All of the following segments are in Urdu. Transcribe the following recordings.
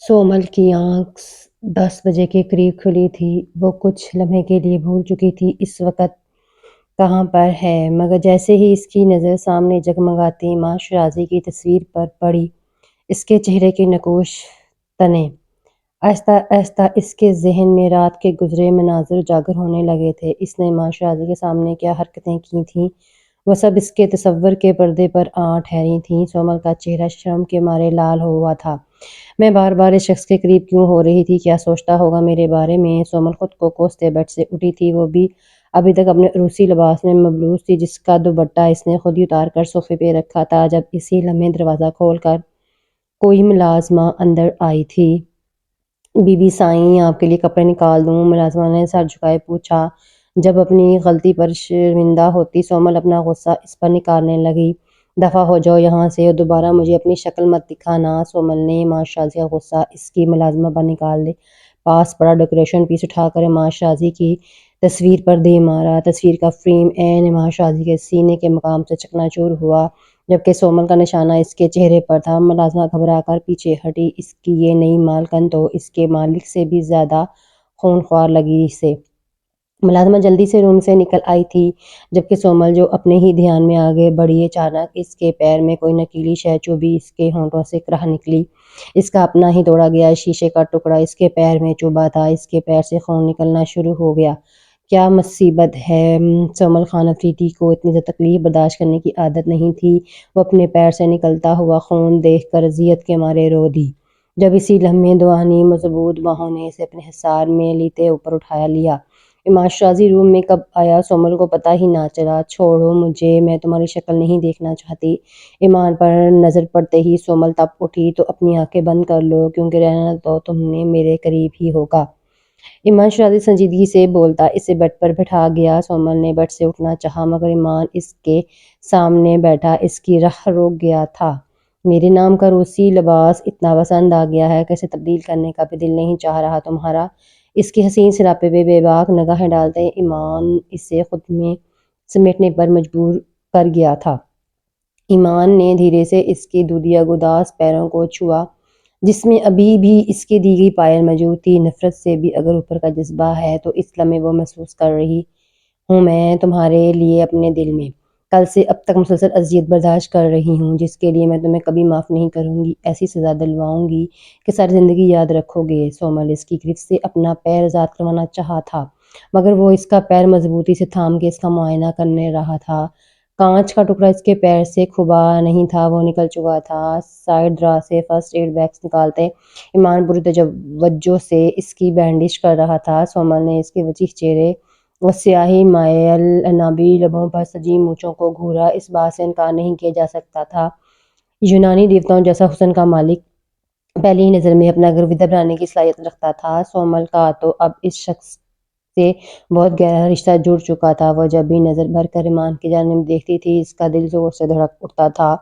سومل کی آنکھ 10 بجے کے قریب کھلی تھی۔ وہ کچھ لمحے کے لیے بھول چکی تھی اس وقت کہاں پر ہے، مگر جیسے ہی اس کی نظر سامنے جگمگاتی ماں شیرازی کی تصویر پر پڑی، اس کے چہرے کی نقوش تنیں آہستہ آہستہ اس کے ذہن میں رات کے گزرے مناظر اجاگر ہونے لگے تھے۔ اس نے ماں شیرازی کے سامنے کیا حرکتیں کی تھیں، وہ سب اس کے تصور کے پردے پر ٹھہری تھیں۔ سومل کا چہرہ شرم کے مارے لال ہوا تھا۔ میں بار بار اس شخص کے قریب کیوں ہو رہی تھی؟ کیا سوچتا ہوگا میرے بارے میں؟ سومل خود کو کوستے بیڈ سے اٹھی تھی۔ وہ بھی ابھی تک اپنے عروسی لباس میں ملبوس تھی، جس کا دوپٹہ اس نے خود ہی اتار کر صوفے پہ رکھا تھا جب اسی لمحے دروازہ کھول کر کوئی ملازمہ اندر آئی تھی۔ بی بی سائیں، آپ کے لیے کپڑے نکال دوں؟ ملازمہ نے سر جھکائے پوچھا۔ جب اپنی غلطی پر شرمندہ ہوتی سومل اپنا غصہ اس پر نکالنے لگی۔ دفع ہو جاؤ یہاں سے اور دوبارہ مجھے اپنی شکل مت دکھانا۔ سومل نے ماں شیرازی کا غصہ اس کی ملازمہ پر نکال دے۔ پاس پڑا ڈیکوریشن پیس اٹھا کر ماں شیرازی کی تصویر پر دے مارا۔ تصویر کا فریم عین ماں شیرازی کے سینے کے مقام سے چکنا چور ہوا، جبکہ سومل کا نشانہ اس کے چہرے پر تھا۔ ملازمہ گھبرا کر پیچھے ہٹی۔ اس کی یہ نئی مالکن تو اس کے مالک سے بھی زیادہ خونخوار لگی اسے۔ ملازمہ جلدی سے روم سے نکل آئی تھی، جبکہ سومل جو اپنے ہی دھیان میں آگے بڑھی، اچانک اس کے پیر میں کوئی نکیلی شے چبھی۔ اس کے ہونٹوں سے کرہ نکلی۔ اس کا اپنا ہی توڑا گیا شیشے کا ٹکڑا اس کے پیر میں چبھا تھا۔ اس کے پیر سے خون نکلنا شروع ہو گیا۔ کیا مصیبت ہے! سومل خان افریدی کو اتنی تکلیف برداشت کرنے کی عادت نہیں تھی۔ وہ اپنے پیر سے نکلتا ہوا خون دیکھ کر اذیت کے مارے رو دی۔ جب اسی لمحے دعانی مضبوط باہوں نے اسے اپنے حصار میں لیتے اوپر اٹھا لیا۔ ماں شیرازی روم میں کب آیا سومل کو پتہ ہی نہ چلا۔ چھوڑو مجھے، میں تمہاری شکل نہیں دیکھنا چاہتی۔ ایمان پر نظر پڑتے ہی سومل تپ اٹھی۔ تو اپنی آنکھیں بند کر لو، کیونکہ رہنا تو تم نے میرے قریب ہی ہوگا۔ ایمان شیرازی سنجیدگی سے بولتا۔ اسے بیڈ پر بٹھا گیا۔ سومل نے بیڈ سے اٹھنا چاہا، مگر ایمان اس کے سامنے بیٹھا اس کی راہ روک گیا تھا۔ میرے نام کا روسی لباس اتنا پسند آ گیا ہے کہ اسے تبدیل کرنے کا بھی دل نہیں چاہ رہا تمہارا؟ اس کے حسین سراپے پہ بے باک نگاہیں ڈالتے ایمان اسے خود میں سمیٹنے پر مجبور کر گیا تھا۔ ایمان نے دھیرے سے اس کی دودیا گداز پیروں کو چھوا، جس میں ابھی بھی اس کی دی گئی پائل موجود تھی۔ نفرت سے بھی اگر اوپر کا جذبہ ہے تو اس لمحے وہ محسوس کر رہی ہوں میں تمہارے لیے اپنے دل میں کل سے اب تک مسلسل اذیت برداشت کر رہی ہوں، جس کے لیے میں تمہیں کبھی معاف نہیں کروں گی۔ ایسی سزا دلواؤں گی کہ ساری زندگی یاد رکھو گے۔ سومل اس کی گرفت سے اپنا پیر آزاد کروانا چاہا تھا، مگر وہ اس کا پیر مضبوطی سے تھام کے اس کا معائنہ کرنے رہا تھا۔ کانچ کا ٹکڑا اس کے پیر سے کھبا نہیں تھا، وہ نکل چکا تھا۔ سائڈ دراز سے فرسٹ ایڈ باکس نکالتے ایمان پوری توجہ سے اس کی بینڈیج کر رہا تھا۔ سومل نے اس کے وجیح چہرے اور سیاہی مائل عنابی لبوں پر سجی مونچھوں کو گھورا۔ اس بات سے انکار نہیں کیا جا سکتا تھا، یونانی دیوتاؤں جیسا حسن کا مالک پہلی ہی نظر میں اپنا گھر ودھر بنانے کی صلاحیت رکھتا تھا۔ سومل کا تو اب اس شخص سے بہت گہرا رشتہ جڑ چکا تھا۔ وہ جب بھی نظر بھر کر ایمان کی جانب دیکھتی تھی، اس کا دل زور سے دھڑک اٹھتا تھا۔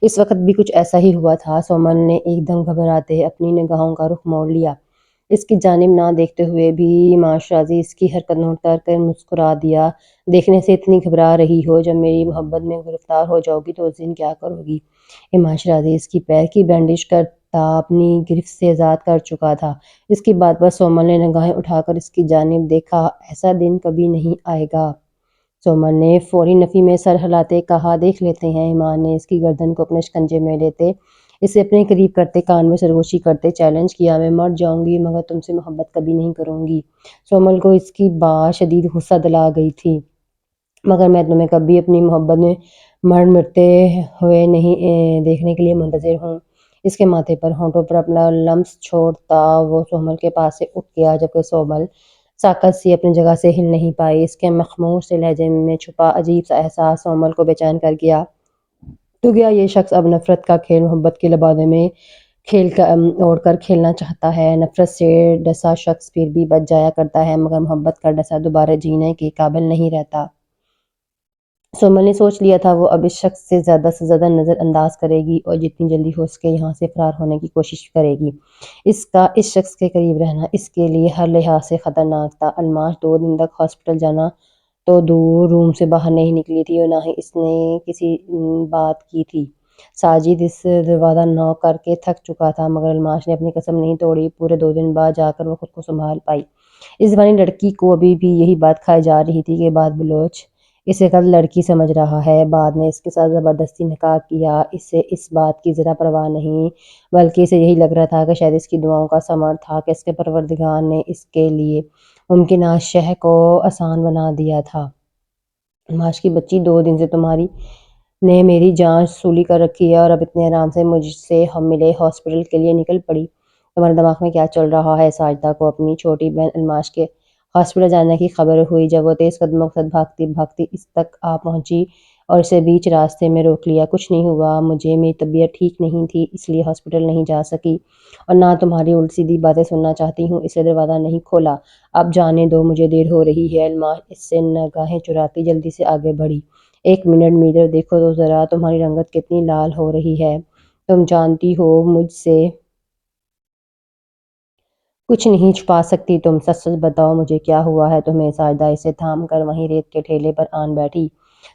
اس وقت بھی کچھ ایسا ہی ہوا تھا۔ سومل نے ایک دم گھبراتے اپنی نگاہوں کا رخ موڑ لیا۔ اس کی جانب نہ دیکھتے ہوئے بھی ماں شیرازی اس کی حرکت نوٹ کر کے مسکرا دیا۔ دیکھنے سے اتنی گھبرا رہی ہو، جب میری محبت میں گرفتار ہو جاؤ گی تو اس دن کیا کرو گی؟ ماں شیرازی اس کی پیر کی بینڈیج کرتا اپنی گرفت سے آزاد کر چکا تھا۔ اس کی بات پر سومل نے نگاہیں اٹھا کر اس کی جانب دیکھا۔ ایسا دن کبھی نہیں آئے گا، سومل نے فوری نفی میں سر ہلاتے کہا۔ دیکھ لیتے ہیں۔ ایمان نے اس کی گردن کو اپنے شکنجے میں لیتے اسے اپنے قریب کرتے کان میں سرگوشی کرتے چیلنج کیا۔ میں مر جاؤں گی مگر تم سے محبت کبھی نہیں کروں گی۔ سومل کو اس کی بات شدید غصہ دلا گئی تھی، مگر میں تمہیں کبھی اپنی محبت میں مرتے ہوئے نہیں دیکھنے کے لیے منتظر ہوں۔ اس کے ماتھے پر ہونٹوں پر اپنا لمس چھوڑتا وہ سومل کے پاس سے اٹھ گیا، جبکہ سومل ساکت سی اپنی جگہ سے ہل نہیں پائی۔ اس کے مخمور سے لہجے میں چھپا عجیب سا احساس سومل کو بے چین کر گیا۔ تو کیا یہ شخص اب نفرت کا کھیل محبت کے لبادے میں اوڑھ کر کھیلنا چاہتا ہے؟ نفرت سے ڈسا شخص پھر بھی بچ جایا کرتا ہے، مگر محبت کا ڈسا دوبارہ جینے کے قابل نہیں رہتا۔ سومل نے سوچ لیا تھا وہ اب اس شخص سے زیادہ نظر انداز کرے گی اور جتنی جلدی ہو سکے یہاں سے فرار ہونے کی کوشش کرے گی۔ اس شخص کے قریب رہنا اس کے لیے ہر لحاظ سے خطرناک تھا۔ الماس 2 دن تک ہاسپٹل جانا تو دور، روم سے باہر نہیں نکلی تھی اور نہ ہی اس نے کسی بات کی تھی۔ ساجد اس دروازہ نوک کر کے تھک چکا تھا، مگر الماش نے اپنی قسم نہیں توڑی۔ پورے 2 دن بعد جا کر وہ خود کو سنبھال پائی۔ اس زمانے لڑکی کو ابھی بھی یہی بات کھائی جا رہی تھی کہ بات بلوچ اسے کل لڑکی سمجھ رہا ہے۔ بعد نے اس کے ساتھ زبردستی نکاح کیا، اسے اس بات کی ذرا پرواہ نہیں، بلکہ اسے یہی لگ رہا تھا کہ شاید اس کی دعاؤں کا ثمر تھا کہ اس کے پروردگار نے اس کے لیے ممکنہ شہ کو آسان بنا دیا تھا۔ الماش کی بچی، 2 دن سے تمہاری نے میری جان سولی کر رکھی ہے اور اب اتنے آرام سے مجھ سے ہم ملے ہاسپٹل کے لیے نکل پڑی۔ تمہارے دماغ میں کیا چل رہا ہے؟ ساجدہ کو اپنی چھوٹی بہن الماش کے ہاسپٹل جانے کی خبر ہوئی جب وہ تیز قدموں کے ساتھ بھاگتی بھاگتی اس تک آ پہنچی اور اسے بیچ راستے میں روک لیا۔ کچھ نہیں ہوا مجھے، میری طبیعت ٹھیک نہیں تھی اس لیے ہاسپٹل نہیں جا سکی اور نہ تمہاری الٹی سیدھی باتیں سننا چاہتی ہوں اس لیے دروازہ نہیں کھولا۔ اب جانے دو، مجھے دیر ہو رہی ہے۔ الماش اس سے نگاہیں چراتی جلدی سے آگے بڑھی۔ 1 منٹ میرے دیکھو تو ذرا، تمہاری رنگت کتنی لال ہو رہی ہے۔ تم جانتی ہو مجھ سے کچھ نہیں چھپا سکتی تم، سچ سچ بتاؤ مجھے کیا ہوا ہے تمہیں؟ ساجدہ اسے تھام کر وہیں ریت کے ٹھیلے پر آن بیٹھی۔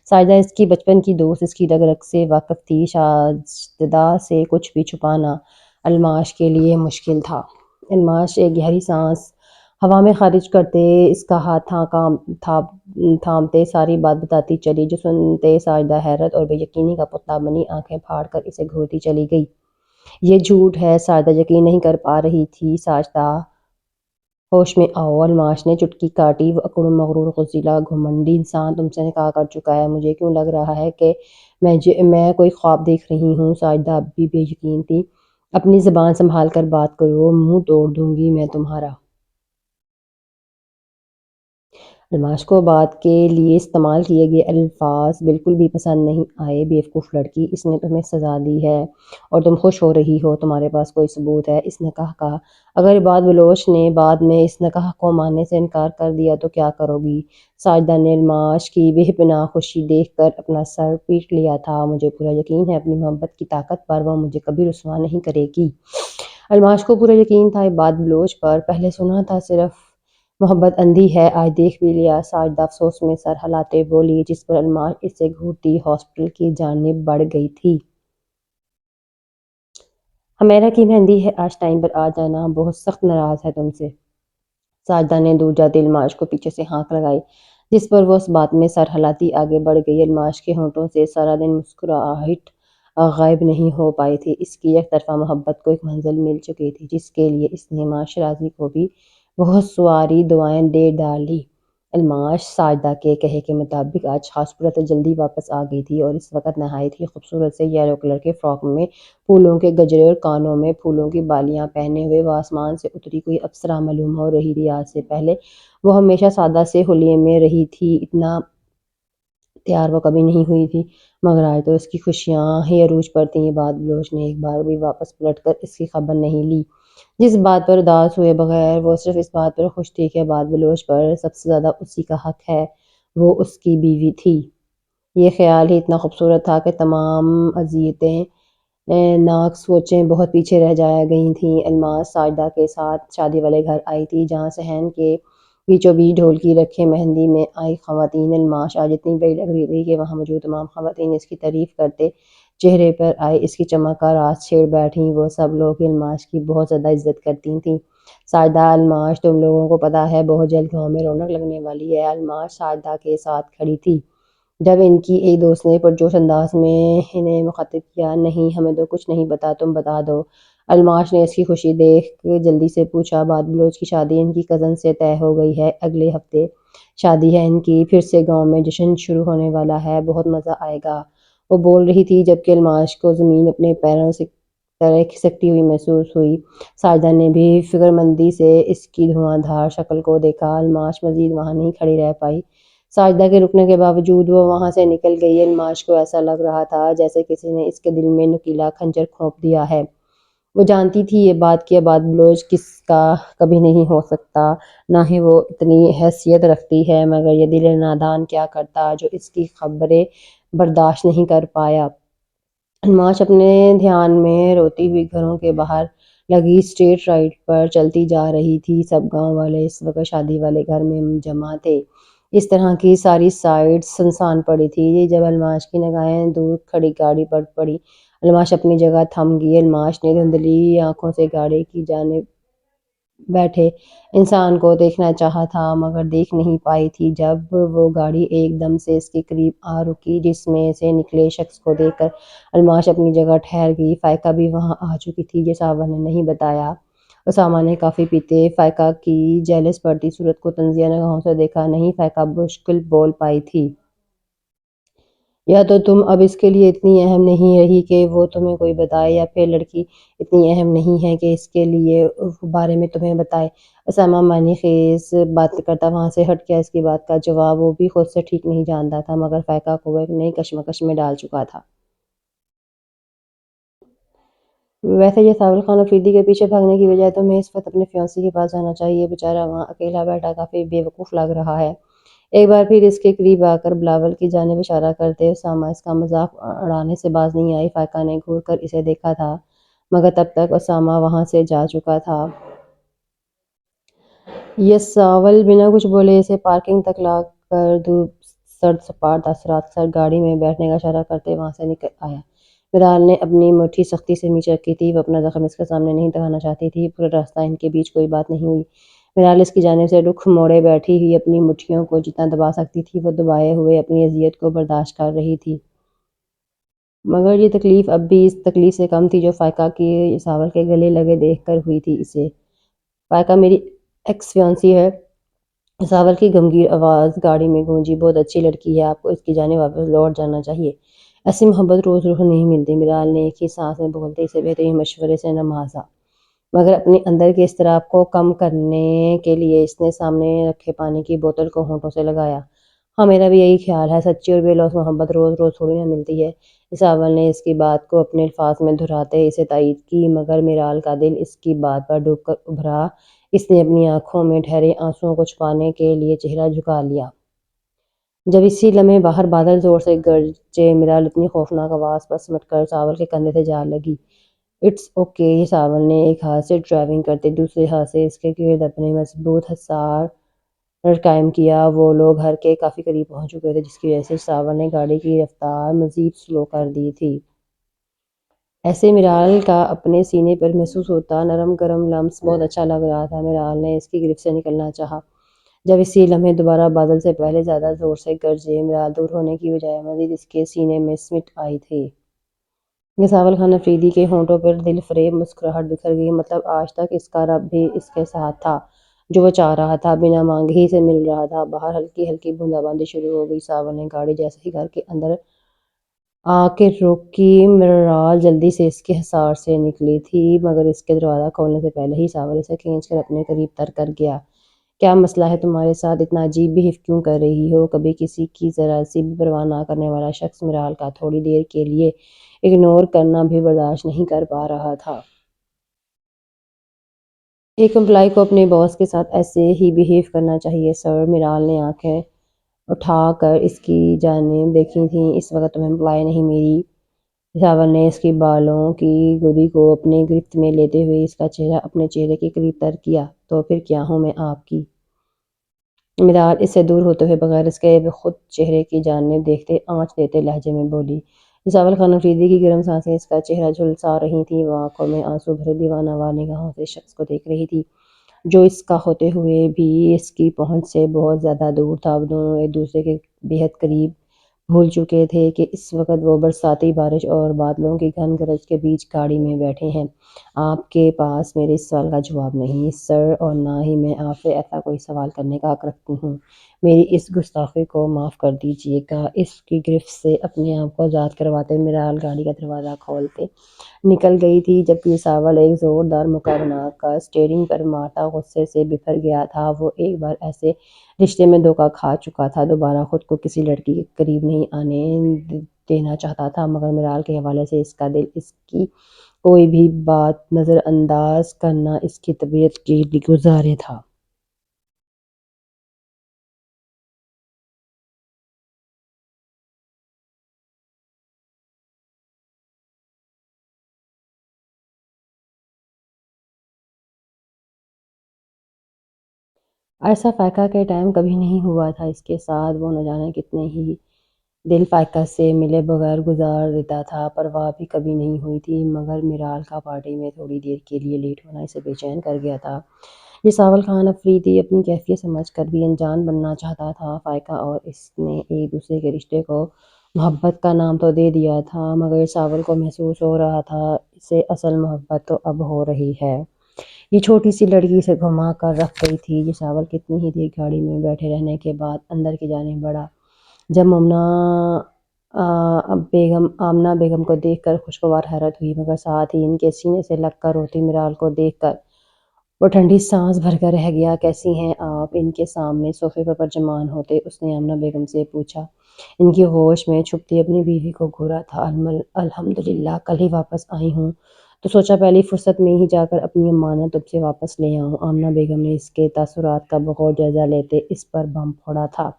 ساجدہ اس کی بچپن کی دوست، اس کی رگ رگ سے واقف تھی۔ ساجدہ سے کچھ بھی چھپانا الماش کے لیے مشکل تھا۔ الماش ایک گہری سانس ہوا میں خارج کرتے اس کا ہاتھ تھامتے ساری بات بتاتی چلی، جو سنتے ساجدہ حیرت اور بے یقینی کا پتلا بنی آنکھیں پھاڑ کر اسے گھورتی چلی گئی۔ یہ جھوٹ ہے، ساجدہ یقین نہیں کر پا رہی تھی۔ ساجدہ ہوش میں آؤ، الماش نے چٹکی کاٹی۔ وہ اکڑ مغرور غصیلا گھمنڈی انسان تم سے نکاح کر چکا ہے، مجھے کیوں لگ رہا ہے کہ میں کوئی خواب دیکھ رہی ہوں؟ ساجدہ اب بھی بے یقین تھی۔ اپنی زبان سنبھال کر بات کرو، منہ توڑ دوں گی میں تمہارا۔ الماش کو بات کے لیے استعمال کیے گئے الفاظ بالکل بھی پسند نہیں آئے۔ بیوقوف لڑکی، اس نے تمہیں سزا دی ہے اور تم خوش ہو رہی ہو، تمہارے پاس کوئی ثبوت ہے اس نکاح کا؟ اگر بات بلوچ نے بعد میں اس نکاح کو ماننے سے انکار کر دیا تو کیا کرو گی؟ ساجدہ نے الماش کی بے پناہ خوشی دیکھ کر اپنا سر پیٹ لیا تھا۔ مجھے پورا یقین ہے اپنی محبت کی طاقت پر، وہ مجھے کبھی رسوا نہیں کرے گی۔ الماش کو پورا یقین تھا بات بلوچ پر، پہلے سنا تھا صرف محبت اندھی ہے، آج دیکھ بھی لیا۔ ساجدہ افسوس میں سر ہلاتے بولی، جس پر الماش اسے گھورتی ہاسپٹل کی جانب بڑھ گئی تھی۔ حمیرہ کی مہندی ہے، آج ٹائم پر آ جانا، بہت سخت ناراض ہے تم سے۔ ساجدہ نے دور جاتے الماش کو پیچھے سے ہانک لگائی، جس پر وہ اس بات میں سر ہلاتی آگے بڑھ گئی۔ الماش کے ہونٹوں سے سارا دن مسکراہٹ غائب نہیں ہو پائی تھی۔ اس کی یک طرفہ محبت کو ایک منزل مل چکی تھی، جس کے لیے اس نے ماں شیرازی کو بھی بہت سواری دعائیں دے ڈالی۔ الماش ساجدہ کے کہے کے مطابق آج ہاسپٹل سے جلدی واپس آ گئی تھی اور اس وقت نہایت ہی خوبصورت سے یلو کلر کے فراک میں پھولوں کے گجرے اور کانوں میں پھولوں کی بالیاں پہنے ہوئے وہ آسمان سے اتری کوئی اپسرا معلوم ہو رہی تھی۔ آج سے پہلے وہ ہمیشہ سادہ سے حلیے میں رہی تھی، اتنا تیار وہ کبھی نہیں ہوئی تھی، مگر آج تو اس کی خوشیاں ہی عروج پر تھیں۔ یہ بات بلوچ نے ایک بار بھی واپس پلٹ کر اس کی خبر نہیں لی۔ جس بات پر اداس ہوئے بغیر وہ صرف اس بات پر خوش تھی کہ بات بلوچ پر سب سے زیادہ اسی کا حق ہے، وہ اس کی بیوی تھی۔ یہ خیال ہی اتنا خوبصورت تھا کہ تمام اذیتیں ناک سوچیں بہت پیچھے رہ جایا گئی تھیں۔ الماش ساجدہ کے ساتھ شادی والے گھر آئی تھی، جہاں صحن کے بیچوں بیچ ڈھولکی رکھے مہندی میں آئی خواتین۔ الماش آج اتنی بڑی لگ رہی تھی کہ وہاں موجود تمام خواتین اس کی تعریف کرتے چہرے پر آئے اس کی چمک کا راز چھیڑ بیٹھیں۔ وہ سب لوگ الماش کی بہت زیادہ عزت کرتی تھیں۔ ساجدہ، الماش تم لوگوں کو پتہ ہے بہت جلد گاؤں میں رونق لگنے والی ہے۔ الماش ساجدہ کے ساتھ کھڑی تھی جب ان کی ایک دوست نے پرجوش انداز میں انہیں مخاطب کیا، نہیں ہمیں تو کچھ نہیں پتہ، تم بتا دو۔ الماش نے اس کی خوشی دیکھ جلدی سے پوچھا، بات بلوچ کی شادی ان کی کزن سے طے ہو گئی ہے، اگلے ہفتے شادی ہے ان کی، پھر سے گاؤں میں جشن شروع ہونے والا ہے، بہت مزہ آئے گا۔ وہ بول رہی تھی جبکہ الماش کو زمین اپنے پیروں سے طرح کھسکتی ہوئی محسوس ہوئی۔ ساجدہ نے بھی فکرمندی سے اس کی دھواں دھار شکل کو دیکھا۔ الماش مزید وہاں نہیں کھڑی رہ پائی۔ ساجدہ کے رکنے کے باوجود وہ وہاں سے نکل گئی۔ الماش کو ایسا لگ رہا تھا جیسے کسی نے اس کے دل میں نکیلا خنجر گھونپ دیا ہے۔ وہ جانتی تھی یہ بات کہ بات بلوچ کس کا کبھی نہیں ہو سکتا، نہ ہی وہ اتنی حیثیت رکھتی ہے، مگر یہ دل نادان کیا کرتا جو اس کی خبریں برداشت نہیں کر پایا۔ الماش اپنے دھیان میں روتی ہوئی گھروں کے باہر لگی اسٹریٹ لائٹ پر چلتی جا رہی تھی۔ سب گاؤں والے اس وقت شادی والے گھر میں جمع تھے، اس طرح کی ساری سائٹ سنسان پڑی تھی۔ جب الماش کی نگاہیں دور کھڑی گاڑی پر پڑی، الماش اپنی جگہ تھم گئی۔ الماش نے دھندلی آنکھوں سے گاڑی کی جانب بیٹھے انسان کو دیکھنا چاہا تھا مگر دیکھ نہیں پائی تھی۔ جب وہ گاڑی ایک دم سے اس کے قریب آ رکی جس میں سے نکلے شخص کو دیکھ کر الماش اپنی جگہ ٹھہر گئی۔ فائقہ بھی وہاں آ چکی تھی جیسا ساول نے نہیں بتایا۔ اسامہ نے کافی پیتے فائقہ کی جیلس بڑھتی صورت کو تنزیہ نگاہوں سے دیکھا۔ نہیں فائقہ مشکل بول پائی تھی۔ یا تو تم اب اس کے لیے اتنی اہم نہیں رہی کہ وہ تمہیں کوئی بتائے یا پھر لڑکی اتنی اہم نہیں ہے کہ اس کے لیے بارے میں تمہیں بتائے۔ اسامہ معنی خیز بات کرتا وہاں سے ہٹ گیا۔ اس کی بات کا جواب وہ بھی خود سے ٹھیک نہیں جانتا تھا مگر فائقہ کو وہ ایک نئی کشمکش میں ڈال چکا تھا۔ ویسے یہ ساول خان افریدی کے پیچھے بھاگنے کی بجائے تمہیں اس وقت اپنے فیانسی کے پاس جانا چاہیے۔ بیچارہ وہاں اکیلا بیٹھا کافی بے وقوف لگ رہا ہے۔ ایک بار پھر اس کے قریب آ کر بلاول کی جانب اشارہ کرتے اسامہ اس کا مذاق اڑانے سے باز نہیں آئی۔ فائقہ نے گھور کر اسے دیکھا تھا مگر تب تک اسامہ وہاں سے جا چکا تھا۔ یہ ساول بنا کچھ بولے اسے پارکنگ تک لا کر دھوپ سرد سپاٹ اثرات سر گاڑی میں بیٹھنے کا اشارہ کرتے وہاں سے نکل آیا۔ میرال نے اپنی مٹھی سختی سے نیچے رکھی تھی۔ وہ اپنا زخم اس کے سامنے نہیں دکھانا چاہتی تھی۔ پورے راستہ ان کے بیچ کوئی بات نہیں ہوئی۔ میرال اس کی جانب سے رخ موڑے بیٹھی ہوئی اپنی مٹھیوں کو جتنا دبا سکتی تھی وہ دبائے ہوئے اپنی اذیت کو برداشت کر رہی تھی۔ مگر یہ تکلیف اب بھی اس تکلیف سے کم تھی جو فائقہ کی ساول کے گلے لگے دیکھ کر ہوئی تھی اسے۔ فائقہ میری ایکس فیانسی ہے۔ ساول کی گمگیر آواز گاڑی میں گونجی۔ بہت اچھی لڑکی ہے۔ آپ کو اس کی جانب واپس لوٹ جانا چاہیے۔ ایسی محبت روز روز نہیں ملتی۔ میرال نے ایک ہی سانس میں بولتے اسے بہترین مشورے سے نوازا مگر اپنے اندر کے اضطراب کو کم کرنے کے لیے اس نے سامنے رکھے پانی کی بوتل کو ہونٹوں سے لگایا۔ ہاں میرا بھی یہی خیال ہے۔ سچی اور بے لوث محبت روز روز تھوڑی نہ ملتی ہے۔ ساول نے اس کی بات کو اپنے الفاظ میں دہراتے اسے تائید کی مگر میرال کا دل اس کی بات پر ڈوب کر ابھرا۔ اس نے اپنی آنکھوں میں ٹھہرے آنسوؤں کو چھپانے کے لیے چہرہ جھکا لیا۔ جب اسی لمحے باہر بادل زور سے گرجے میرال اتنی خوفناک آواز پر سمٹ کر ساول کے کندھے سے جا لگی۔ اٹس اوکے ساول نے ایک ہاتھ سے ڈرائیونگ کرتے دوسرے ہاتھ سے اس کے گرد اپنے مضبوط حصار قائم کیا۔ وہ لوگ گھر کے کافی قریب پہنچ چکے تھے جس کی وجہ سے ساول نے گاڑی کی رفتار مزید سلو کر دی تھی۔ ایسے میرال کا اپنے سینے پر محسوس ہوتا نرم گرم لمس بہت اچھا لگ رہا تھا۔ میرال نے اس کی گرفت سے نکلنا چاہا جب اسی لمحے دوبارہ بادل سے پہلے زیادہ زور سے گرجے۔ میرال دور ہونے کی بجائے مزید اس کے سینے میں سمٹ آئی تھی۔ یہ ساول خان افریدی کے ہونٹوں پر دل فریب مسکراہٹ بکھر گئی۔ مطلب آج تک اس کا رب بھی اس کے ساتھ تھا جو وہ چاہ رہا تھا۔ بنا مانگے ہی اسے مل رہا تھا۔ باہر ہلکی ہلکی بوندا باندی شروع ہو گئی۔ ساول نے گاڑی جیسے ہی گھر کے اندر آ کے روکی میرال جلدی سے اس کے حصار سے نکلی تھی مگر اس کے دروازہ کھولنے سے پہلے ہی ساول اسے کھینچ کر اپنے قریب تر کر گیا۔ کیا مسئلہ ہے تمہارے ساتھ؟ اتنا عجیب بہیو کیوں کر رہی ہو؟ کبھی کسی کی ذرا سی بھی پرواہ نہ کرنے والا شخص میرال کا تھوڑی دیر کے لیے اگنور کرنا بھی برداشت نہیں کر پا رہا تھا۔ ایک امپلائی کو اپنے باس کے ساتھ ایسے ہی بہیو کرنا چاہیے سر۔ میرال نے آنکھیں اٹھا کر اس کی جانب دیکھی تھیں۔ اس وقت تم امپلائی نہیں میری۔ ساول نے اس کی بالوں کی گودی کو اپنے گرفت میں لیتے ہوئے اس کا چہرہ اپنے چہرے کے قریب تر کیا۔ تو پھر کیا ہوں میں آپ کی؟ میرال اس سے دور ہوتے ہوئے بغیر اس کے خود چہرے کی جانب دیکھتے آنچ دیتے لہجے میں بولی۔ ساول خان افریدی کی گرم سانسیں اس کا چہرہ جھلسا رہی تھیں۔ وہ آنکھوں میں آنسو بھرے دیوانہ وار نگاہوں سے شخص کو دیکھ رہی تھی جو اس کا ہوتے ہوئے بھی اس کی پہنچ سے بہت زیادہ دور تھا۔ اب دونوں ایک دوسرے کے بہت قریب بھول چکے تھے کہ اس وقت وہ برساتی بارش اور بادلوں کی گھن گرج کے بیچ گاڑی میں بیٹھے ہیں۔ آپ کے پاس میرے اس سوال کا جواب نہیں سر اور نہ ہی میں آپ سے ایسا کوئی سوال کرنے کا حق رکھتی ہوں۔ میری اس گستاخی کو معاف کر دیجیے گا۔ اس کی گرفت سے اپنے آپ کو آزاد کرواتے میرال گاڑی کا دروازہ کھولتے نکل گئی تھی جبکہ ساول ایک زوردار مکہ بنا کر اسٹیئرنگ پر مارتا غصے سے بفر گیا تھا۔ وہ ایک بار ایسے رشتے میں دھوکہ کھا چکا تھا۔ دوبارہ خود کو کسی لڑکی کے قریب نہیں آنے دینا چاہتا تھا مگر میرال کے حوالے سے اس کا دل اس کی کوئی بھی بات نظر انداز کرنا اس کی طبیعت کے گزارے تھا۔ ایسا فائقہ کے ٹائم کبھی نہیں ہوا تھا اس کے ساتھ۔ وہ نہ جانے کتنے ہی دل فائقہ سے ملے بغیر گزار دیتا تھا، پرواہ بھی کبھی نہیں ہوئی تھی، مگر میرال کا پارٹی میں تھوڑی دیر کے لیے لیٹ ہونا اسے بے چین کر گیا تھا۔ یہ ساول خان افریدی اپنی کیفیت سمجھ کر بھی انجان بننا چاہتا تھا۔ فائقہ اور اس نے ایک دوسرے کے رشتے کو محبت کا نام تو دے دیا تھا، مگر ساول کو محسوس ہو رہا تھا اسے اصل محبت تو اب ہو رہی ہے۔ یہ چھوٹی سی لڑکی اسے گھما کر رکھ گئی تھی۔ یہ ساول کتنی ہی دیر گاڑی میں بیٹھے رہنے کے بعد اندر کی جانب بڑھا۔ جب آمنہ بیگم کو دیکھ کر خوشگوار حیرت ہوئی، مگر ساتھ ہی ان کے سینے سے لگ کر روتی میرال کو دیکھ کر وہ ٹھنڈی سانس بھر کر رہ گیا۔ کیسی ہیں آپ؟ ان کے سامنے صوفے پر جمان ہوتے اس نے آمنہ بیگم سے پوچھا۔ ان کی ہوش میں چھپتی اپنی بیوی کو گھورا تھا۔ الحمدللہ، کل ہی واپس آئی ہوں تو سوچا پہلی فرصت میں ہی جا کر اپنی امانت تم سے واپس لے آؤں۔ آمنہ بیگم نے اس کے تاثرات کا بغور جائزہ لیتے اس پر بم پھوڑا تھا۔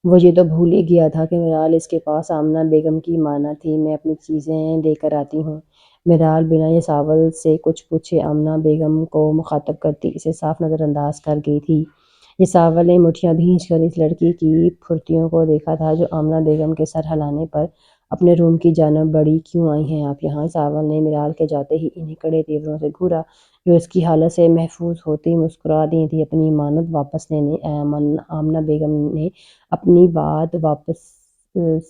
وہ یہ تو بھول ہی گیا تھا کہ میرال اس کے پاس آمنہ بیگم کی امانت تھی۔ میں اپنی چیزیں لے کر آتی ہوں۔ میرال بنا یہ ساول سے کچھ پوچھے آمنہ بیگم کو مخاطب کرتی اسے صاف نظر انداز کر گئی تھی۔ یہ ساول نے مٹھیاں بھینچ کر اس لڑکی کی پھرتیوں کو دیکھا تھا جو آمنہ بیگم کے سر ہلانے پر اپنے روم کی جانب بڑھی۔ کیوں آئی ہیں آپ یہاں؟ ساول نے میرال کے جاتے ہی انہیں کڑے تیوروں سے گھورا جو اس کی حالت سے محفوظ ہوتی مسکرا دی تھی۔ اپنی امانت واپس لینے آمنہ بیگم نے اپنی بات واپس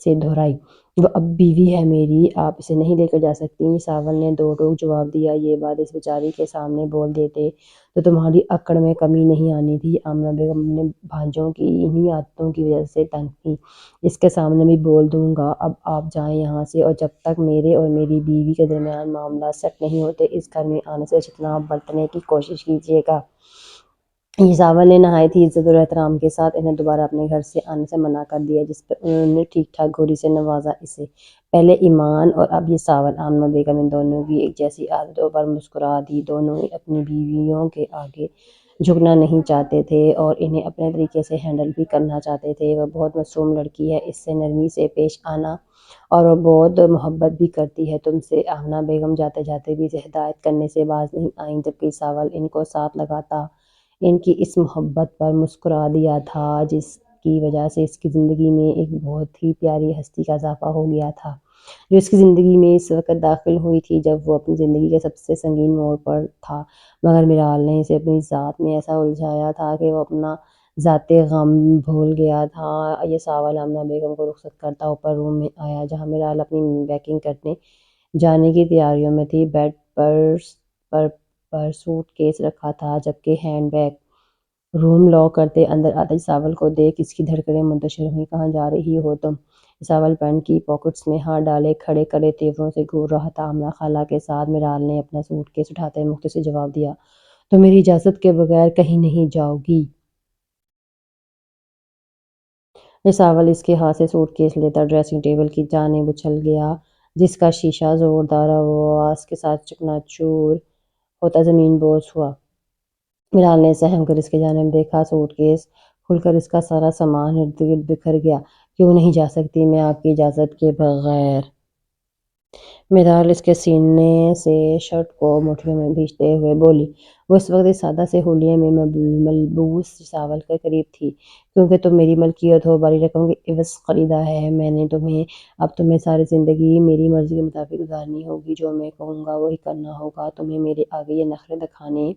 سے دہرائی۔ وہ اب بیوی ہے میری، آپ اسے نہیں لے کر جا سکتی۔ ساول نے دو ٹوک جواب دیا۔ یہ بات اس بیچاری کے سامنے بول دیتے تو تمہاری اکڑ میں کمی نہیں آنی تھی۔ آمنہ بیگم نے بھانجوں کی انہی عادتوں کی وجہ سے تنگ تھی۔ اس کے سامنے بھی بول دوں گا۔ اب آپ جائیں یہاں سے، اور جب تک میرے اور میری بیوی کے درمیان معاملات سیٹ نہیں ہوتے اس گھر میں آنے سے اجتناب برتنے کی کوشش کیجیے گا۔ یہ ساول نے نہایت ہی عزت اور احترام کے ساتھ انہیں دوبارہ اپنے گھر سے آنے سے منع کر دیا، جس پر انہوں نے ٹھیک ٹھاک گوری سے نوازا اسے۔ پہلے ایمان اور اب یہ ساول۔ آمنہ بیگم ان دونوں کی ایک جیسی عادتوں پر مسکرا دی۔ دونوں ہی اپنی بیویوں کے آگے جھکنا نہیں چاہتے تھے اور انہیں اپنے طریقے سے ہینڈل بھی کرنا چاہتے تھے۔ وہ بہت معصوم لڑکی ہے، اس سے نرمی سے پیش آنا، اور وہ بہت محبت بھی کرتی ہے تم سے۔ آمنہ بیگم جاتے جاتے بھی اسے ہدایت کرنے سے باز نہیں آئیں، جبکہ ساول ان کو ساتھ لگاتا ان کی اس محبت پر مسکرا دیا تھا جس کی وجہ سے اس کی زندگی میں ایک بہت ہی پیاری ہستی کا اضافہ ہو گیا تھا، جو اس کی زندگی میں اس وقت داخل ہوئی تھی جب وہ اپنی زندگی کے سب سے سنگین موڑ پر تھا۔ مگر میرال نے اسے اپنی ذات میں ایسا الجھایا تھا کہ وہ اپنا ذاتی غم بھول گیا تھا۔ یہ ساول آمنہ بیگم کو رخصت کرتا اوپر روم میں آیا، جہاں میرال اپنی پیکنگ کرنے جانے کی تیاریوں میں تھی۔ بیڈ پر سوٹ کیس رکھا تھا، جبکہ ہینڈ بیگ۔ روم لاک کرتے اندر آتے ساول کو دیکھ اس کی دھڑکنیں منتشر ہوئیں۔ کہاں جا رہی ہو تم؟ ساول پینٹ کی پاکٹس میں ہاتھ ڈالے کھڑے کڑے تیوروں سے گھور رہا تھا۔ آمنہ خالہ کے ساتھ۔ میرال نے اپنا سوٹ کیس اٹھاتے مختصر جواب دیا۔ تم میری اجازت کے بغیر کہیں نہیں جاؤ گی۔ یہ ساول اس کے ہاتھ سے سوٹ کیس لیتا ڈریسنگ ٹیبل کی جانب اچھل گیا، جس کا شیشہ زوردار آواز کے ساتھ چکنا چور ہوتا زمین بوس ہوا۔ میرال نے سہم کر اس کی جانب دیکھا۔ سوٹ کیس کھل کر اس کا سارا سامان ارد گرد بکھر گیا۔ کیوں نہیں جا سکتی میں آپ کی اجازت کے بغیر؟ میرال اس کے سینے سے شرٹ کو مٹھیوں میں بھینچتے ہوئے بولی۔ وہ اس وقت اس سادہ سے حلیے میں ملبوس ساول کے قریب تھی۔ کیونکہ تم میری ملکیت ہو، بڑی رقم کے عوض خریدا ہے میں نے تمہیں۔ اب تمہیں ساری زندگی میری مرضی کے مطابق گزارنی ہوگی، جو میں کہوں گا وہی کرنا ہوگا۔ تمہیں میرے آگے یہ نخرے دکھانے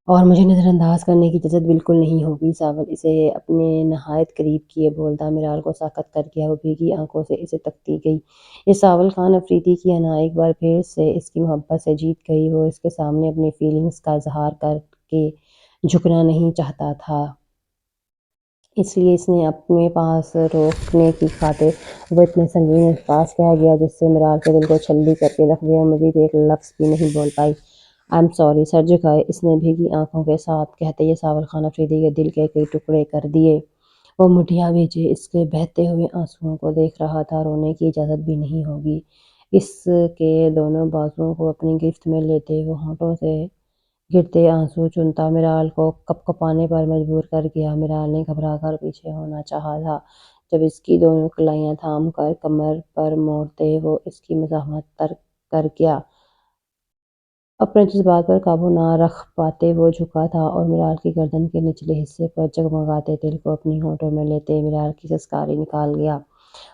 اور مجھے نظر انداز کرنے کی اجازت بالکل نہیں ہوگی۔ ساول اسے اپنے نہایت قریب کیے بولتا میرال کو ساکت کر گیا۔ وہ بھیگی آنکھوں سے اسے تکتی گئی۔ یہ ساول خان افریدی کی انا ایک بار پھر سے اس کی محبت سے جیت گئی۔ وہ اس کے سامنے اپنی فیلنگز کا اظہار کر کے جھکنا نہیں چاہتا تھا، اس لیے اس نے اپنے پاس روکنے کی خاطر وہ اتنے سنگین الفاظ کہہ گیا جس سے میرال کے دل کو چھلنی کر کے رکھ دیا۔ مزید ایک لفظ بھی نہیں بول پائی۔ آئی ایم سوری، سر جھکائے اس نے بھیگی آنکھوں کے ساتھ کہتے یہ ساول خان افریدی کے دل کے کئی ٹکڑے کر دیے۔ وہ مٹھیاں بھیجے اس کے بہتے ہوئے آنسوؤں کو دیکھ رہا تھا۔ رونے کی اجازت بھی نہیں ہوگی۔ اس کے دونوں بازوؤں کو اپنی گرفت میں لیتے وہ ہونٹوں سے گرتے آنسو چنتا میرال کو کپ کپانے پر مجبور کر گیا۔ میرال نے گھبرا کر پیچھے ہونا چاہا تھا، جب اس کی دونوں کلائیاں تھام کر کمر پر موڑتے وہ اس کی مزاحمت ترک کر گیا۔ اپنے جذبات پر قابو نہ رکھ پاتے وہ جھکا تھا اور میرال کی گردن کے نچلے حصے پر جگمگاتے تل کو اپنی ہونٹوں میں لیتے میرال کی سسکاری نکال گیا۔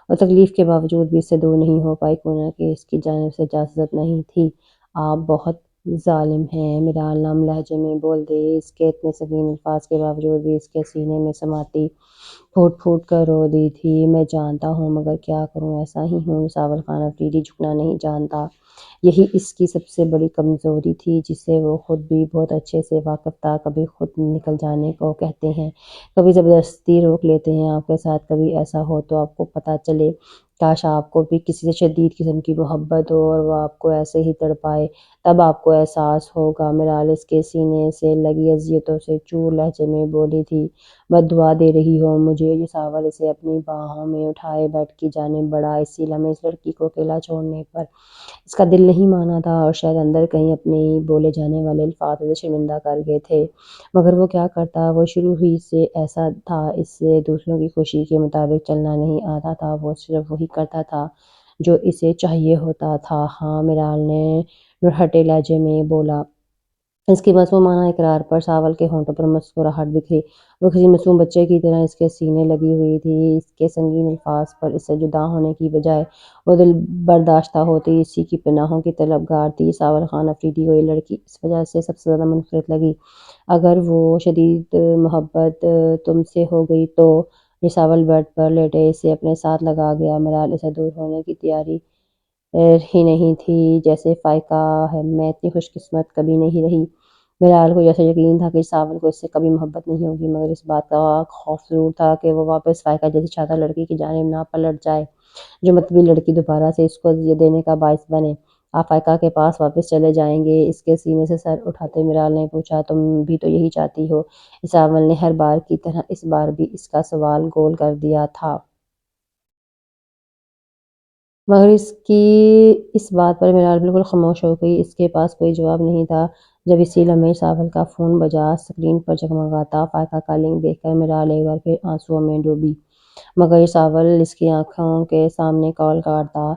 اور تکلیف کے باوجود بھی اس سے دور نہیں ہو پائی کونا کہ اس کی جانب سے اجازت نہیں تھی۔ آپ بہت ظالم ہیں، میرا نم لہجے میں بول دے۔ اس کے اتنے سنگین الفاظ کے باوجود بھی اس کے سینے میں سماتی پھوٹ پھوٹ کر رو دی تھی۔ میں جانتا ہوں مگر کیا کروں، ایسا ہی ہوں۔ ساول خان افریدی جھکنا نہیں جانتا، یہی اس کی سب سے بڑی کمزوری تھی جسے وہ خود بھی بہت اچھے سے واقف تھا۔ کبھی خود نکل جانے کو کہتے ہیں، کبھی زبردستی روک لیتے ہیں آپ کے ساتھ۔ کبھی ایسا ہو تو آپ کو پتہ چلے، کاش آپ کو بھی کسی سے شدید قسم کی محبت ہو اور وہ آپ کو ایسے ہی تڑپائے، تب آپ کو احساس ہوگا۔ میرال اس کے سینے سے لگی اذیتوں سے چور لہجے میں بولی تھی۔ بد دعا دے رہی ہو مجھے؟ یہ ساول اسے اپنی باہوں میں اٹھائے بیڈ کی جانب بڑھا۔ اسی لمحے اس لڑکی کو اکیلا چھوڑنے پر اس کا دل نہیں مانا تھا اور شاید اندر کہیں اپنے ہی بولے جانے والے الفاظ اسے شرمندہ کر گئے تھے، مگر وہ کیا کرتا؟ وہ شروع ہی سے ایسا تھا، اس سے دوسروں کی خوشی کے مطابق چلنا نہیں آتا تھا۔ وہ صرف وہی کرتا تھا جو اسے چاہیے ہوتا تھا۔ ہاں، میرال نے نرہٹے لہجے میں بولا۔ اس کی معصومانہ اقرار پر ساول کے ہونٹوں پر مسکراہٹ بکھری۔ وہ کسی معصوم بچے کی طرح اس کے سینے لگی ہوئی تھی۔ اس کے سنگین الفاظ پر اس سے جدا ہونے کی بجائے وہ دل برداشتہ ہوتی، اسی کی پناہوں کی طلبگار تھی۔ ساول خان افریدی کو یہ لڑکی اس وجہ سے سب سے زیادہ منفرد لگی۔ اگر وہ شدید محبت تم سے ہو گئی تو؟ یہ ساول بیڈ پر لیٹے اسے اپنے ساتھ لگا گیا۔ میرال اسے دور ہونے کی تیاری ہی نہیں تھی، جیسے فائقہ ہے۔ میں اتنی خوش قسمت کبھی نہیں رہی۔ میرال کو جیسے یقین تھا کہ ساول کو اس سے کبھی محبت نہیں ہوگی، مگر اس بات کا خوف ضرور تھا کہ وہ واپس فائقہ جیسی شادہ لڑکی کی جانب نہ پلٹ جائے، جو مطبی لڑکی دوبارہ سے اس کو اذیت دینے کا باعث بنے۔ آپ فائقہ کے پاس واپس چلے جائیں گے؟ اس کے سینے سے سر اٹھاتے میرال نے پوچھا۔ تم بھی تو یہی چاہتی ہو؟ ساول نے ہر بار کی طرح اس بار بھی اس کا سوال گول کر دیا تھا، مگر اس کی اس بات پر میرال بالکل خاموش ہو گئی۔ اس کے پاس کوئی جواب نہیں تھا۔ جب اسی لمحے ساول کا فون بجا، اسکرین پر جگمگاتا فائقہ کا لنک دیکھ کر میرال ایک بار پھر آنسوؤں میں ڈوبی، مگر ساول اس کی آنکھوں کے سامنے کال کاٹتا،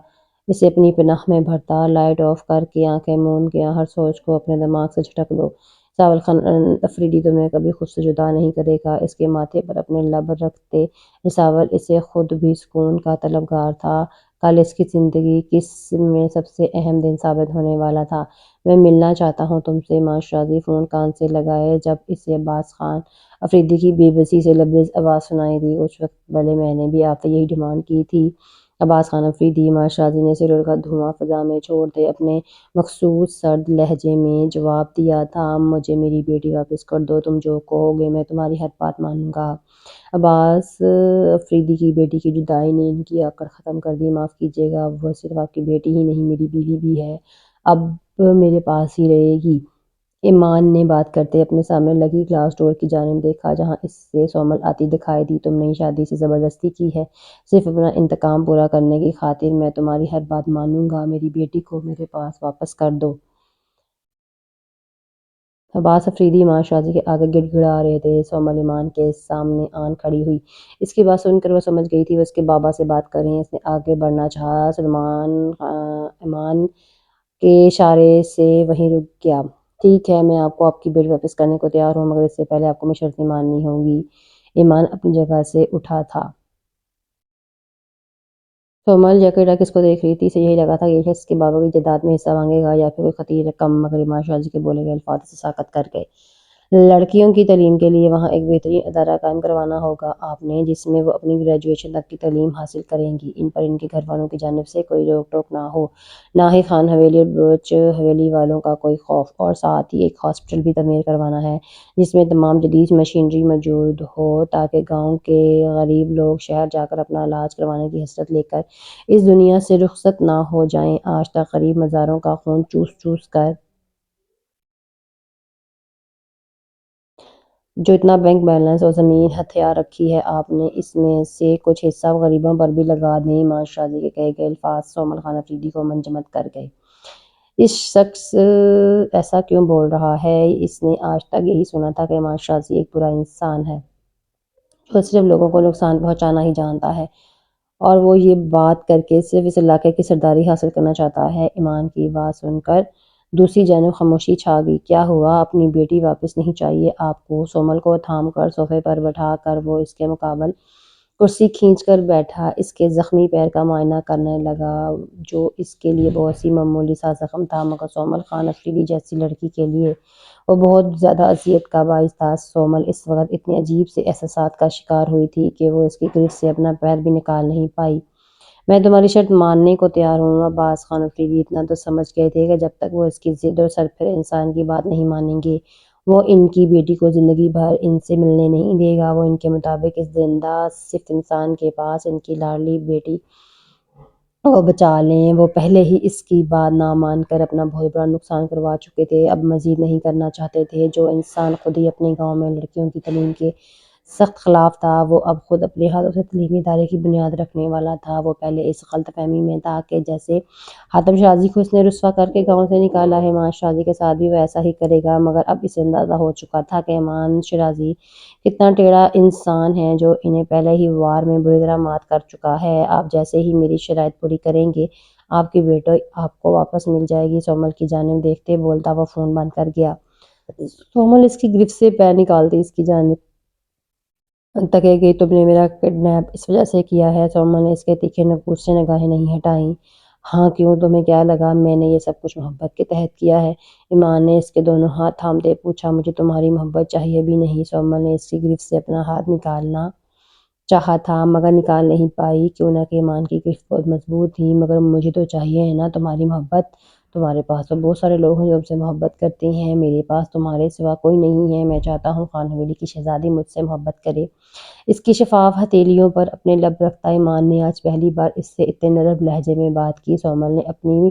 اسے اپنی پناہ میں بھرتا۔ لائٹ آف کر کے آنکھیں مون کے ہر سوچ کو اپنے دماغ سے جھٹک دو۔ ساول خان افریدی تمہیں کبھی خود سے جدا نہیں کرے گا۔ اس کے ماتھے پر اپنے لب رکھتے ساول اسے خود بھی سکون کا طلبگار تھا۔ کل اس کی زندگی میں سب سے اہم دن ثابت ہونے والا تھا۔ میں ملنا چاہتا ہوں تم سے، معاشرازی فون کان سے لگائے جب اسے عباس خان افریدی کی بے بسی سے لبریز آواز سنائی دی۔ اس وقت پہلے میں نے بھی آپ سے یہی ڈیمانڈ کی تھی۔ عباس خان افریدی، معاشرازی نے سر اڑ کر دھواں فضا میں چھوڑتے اپنے مخصوص سرد لہجے میں جواب دیا تھا۔ مجھے میری بیٹی واپس کر دو، تم جو کہو گے میں تمہاری ہر بات مانوں گا۔ عباس افریدی کی بیٹی کی جدائی نے ان کی آکڑ ختم کر دی۔ معاف کیجیے گا، وہ صرف آپ کی بیٹی ہی نہیں میری بیوی بھی ہے، اب میرے پاس ہی رہے گی۔ ایمان نے بات کرتے اپنے سامنے لگی گلاس ڈور کی جانب دیکھا جہاں اس سے سومل آتی دکھائی دی۔ تم نے شادی سے زبردستی کی ہے، صرف اپنا انتقام پورا کرنے کی خاطر۔ میں تمہاری ہر بات مانوں گا، میری بیٹی کو میرے پاس واپس کر دو۔ عباس افریدی معاشرازی کے آگے گڑ گڑا رہے تھے۔ سومل ایمان کے سامنے آن کھڑی ہوئی۔ اس کی بات سن کر وہ سمجھ گئی تھی وہ اس کے بابا سے بات کر رہی ہیں۔ اس نے آگے بڑھنا چاہا، ایمان کے اشارے سے وہیں رک گیا۔ ٹھیک ہے، میں آپ کو آپ کی بیٹی واپس کرنے کو تیار ہوں، مگر اس سے پہلے آپ کو میری شرطیں ماننی ہوں گی۔ ایمان اپنی جگہ سے اٹھا تھا۔ سومل جیکٹ رکھ اس کو دیکھ رہی تھی۔ اسے یہی لگا تھا کہ یہ شخص کے بابا کی جائیداد میں حصہ مانگے گا یا پھر کوئی خطیر رقم، مگر معاشرازی کے بولے گئے الفاظ اسے ساکت کر گئے۔ لڑکیوں کی تعلیم کے لیے وہاں ایک بہترین ادارہ قائم کروانا ہوگا آپ نے، جس میں وہ اپنی گریجویشن تک کی تعلیم حاصل کریں گی۔ ان پر ان کے گھر والوں کی جانب سے کوئی روک ٹوک نہ ہو، نہ ہی خان حویلی اور برچ حویلی والوں کا کوئی خوف، اور ساتھ ہی ایک ہاسپٹل بھی تعمیر کروانا ہے جس میں تمام جدید مشینری موجود ہو تاکہ گاؤں کے غریب لوگ شہر جا کر اپنا علاج کروانے کی حسرت لے کر اس دنیا سے رخصت نہ ہو جائیں۔ آج تک غریب مزاروں کا خون چوس چوس کر جو اتنا بینک بیلنس اور زمین ہتھیار رکھی ہے آپ نے، اس میں سے کچھ حصہ غریبوں پر بھی لگا دیں۔ معاشرازی کے کہے گئے الفاظ سومل خان افریدی کو منجمد کر گئے۔ اس شخص ایسا کیوں بول رہا ہے؟ اس نے آج تک یہی سنا تھا کہ معاشرازی ایک برا انسان ہے جو صرف لوگوں کو نقصان پہنچانا ہی جانتا ہے، اور وہ یہ بات کر کے صرف اس علاقے کی سرداری حاصل کرنا چاہتا ہے۔ ایمان کی بات سن کر دوسری جانب خاموشی چھا گئی۔ کیا ہوا؟ اپنی بیٹی واپس نہیں چاہیے آپ کو؟ سومل کو تھام کر صوفے پر بٹھا کر وہ اس کے مقابل کرسی کھینچ کر بیٹھا، اس کے زخمی پیر کا معائنہ کرنے لگا، جو اس کے لیے بہت سی معمولی سا زخم تھا، مگر سومل خان افریدی جیسی لڑکی کے لیے وہ بہت زیادہ اذیت کا باعث تھا۔ سومل اس وقت اتنے عجیب سے احساسات کا شکار ہوئی تھی کہ وہ اس کی گرفت سے اپنا پیر بھی نکال نہیں پائی۔ میں تمہاری شرط ماننے کو تیار ہوں۔ عباس خان افریدی اتنا تو سمجھ گئے تھے کہ جب تک وہ اس کی ضد اور سرپھر انسان کی بات نہیں مانیں گے، وہ ان کی بیٹی کو زندگی بھر ان سے ملنے نہیں دے گا۔ وہ ان کے مطابق اس زندہ صفت انسان کے پاس ان کی لاڈلی بیٹی کو بچا لیں۔ وہ پہلے ہی اس کی بات نہ مان کر اپنا بہت بڑا نقصان کروا چکے تھے، اب مزید نہیں کرنا چاہتے تھے۔ جو انسان خود ہی اپنے گاؤں میں لڑکیوں کی تعلیم کے سخت خلاف تھا، وہ اب خود اپنے ہاتھوں سے تعلیمی ادارے کی بنیاد رکھنے والا تھا۔ وہ پہلے اس غلط فہمی میں تھا کہ جیسے حاتم شیرازی کو اس نے رسوا کر کے گاؤں سے نکالا ہے، ایمان شیرازی کے ساتھ بھی وہ ایسا ہی کرے گا، مگر اب اسے اندازہ ہو چکا تھا کہ ایمان شیرازی کتنا ٹیڑھا انسان ہے، جو انہیں پہلے ہی وار میں بری طرح مات کر چکا ہے۔ آپ جیسے ہی میری شرائط پوری کریں گے، آپ کی بیٹی آپ کو واپس مل جائے گی۔ سومل کی جانب دیکھتے بولتا وہ فون بند کر گیا۔ سومل اس کی گرفت سے پیر نکالتی اس کی جانب تکے گئی۔ تم نے میرا کڈنیپ اس وجہ سے کیا ہے؟ سومل نے اس کے تیکھے نکوش سے نگاہیں نہیں ہٹائیں۔ ہاں کیوں، تمہیں کیا لگا میں نے یہ سب کچھ محبت کے تحت کیا ہے؟ ایمان نے اس کے دونوں ہاتھ تھامتے پوچھا۔ مجھے تمہاری محبت چاہیے بھی نہیں۔ سومل نے اس کی گرفت سے اپنا ہاتھ نکالنا چاہا تھا، مگر نکال نہیں پائی، کیوں نہ کہ ایمان کی گرفت بہت مضبوط تھی۔ مگر مجھے تو چاہیے ہے نا تمہاری محبت۔ تمہارے پاس تو بہت سارے لوگ ہیں جو تم سے محبت کرتے ہیں، میرے پاس تمہارے سوا کوئی نہیں ہے۔ میں چاہتا ہوں خان حویلی کی شہزادی مجھ سے محبت کرے۔ اس کی شفاف ہتھیلیوں پر اپنے لب رکھتا ایمان نے آج پہلی بار اس سے اتنے نرم لہجے میں بات کی۔ سومل نے اپنی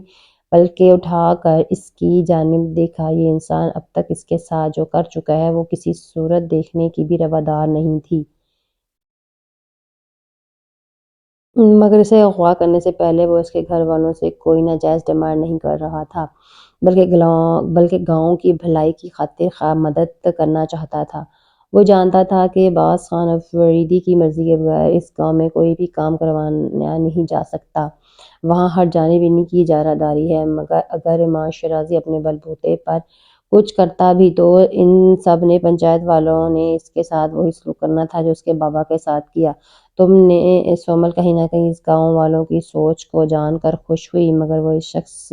پلکیں اٹھا کر اس کی جانب دیکھا۔ یہ انسان اب تک اس کے ساتھ جو کر چکا ہے، وہ کسی صورت دیکھنے کی بھی روادار نہیں تھی۔ مگر اسے اغوا کرنے سے پہلے وہ اس کے گھر والوں سے کوئی ناجائز ڈیمانڈ نہیں کر رہا تھا، بلکہ گاؤں کی بھلائی کی خاطر مدد کرنا چاہتا تھا۔ وہ جانتا تھا کہ عباس خان افریدی کی مرضی کے بغیر اس گاؤں میں کوئی بھی کام کروایا نہیں جا سکتا، وہاں ہر جانب انہی کی اجارہ داری ہے۔ مگر اگر ایمان شیرازی اپنے بل بوتے پر کچھ کرتا بھی تو ان سب نے پنچایت والوں نے اس کے ساتھ وہی سلوک کرنا تھا جو اس کے بابا کے ساتھ کیا۔ تم نے سومل کہیں نہ کہیں اس گاؤں والوں کی سوچ کو جان کر خوش ہوئی، مگر وہ اس شخص